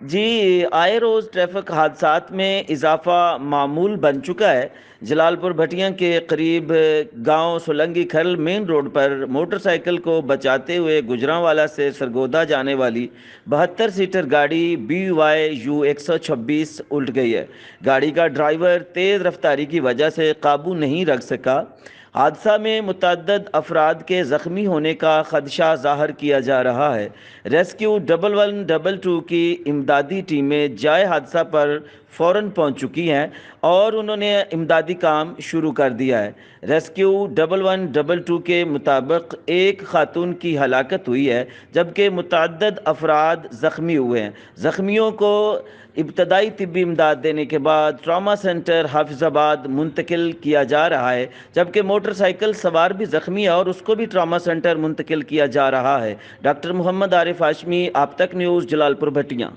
جی، آئے روز ٹریفک حادثات میں اضافہ معمول بن چکا ہے۔ جلال پور بھٹیاں کے قریب گاؤں سولنگی کھرل مین روڈ پر موٹر سائیکل کو بچاتے ہوئے گجرانوالا سے سرگودا جانے والی 72 سیٹر گاڑی BYU 126 الٹ گئی ہے۔ گاڑی کا ڈرائیور تیز رفتاری کی وجہ سے قابو نہیں رکھ سکا۔ حادثہ میں متعدد افراد کے زخمی ہونے کا خدشہ ظاہر کیا جا رہا ہے۔ ریسکیو 1112 کی امدادی ٹیمیں جائے حادثہ پر فوراً پہنچ چکی ہیں اور انہوں نے امدادی کام شروع کر دیا ہے۔ ریسکیو 1112 کے مطابق ایک خاتون کی ہلاکت ہوئی ہے جبکہ متعدد افراد زخمی ہوئے ہیں۔ زخمیوں کو ابتدائی طبی امداد دینے کے بعد ٹراما سینٹر حافظ آباد منتقل کیا جا رہا ہے، جبکہ موٹر سائیکل سوار بھی زخمی ہے اور اس کو بھی ٹراما سینٹر منتقل کیا جا رہا ہے۔ ڈاکٹر محمد عارف ہاشمی، آپ تک نیوز، جلال پور بھٹیاں۔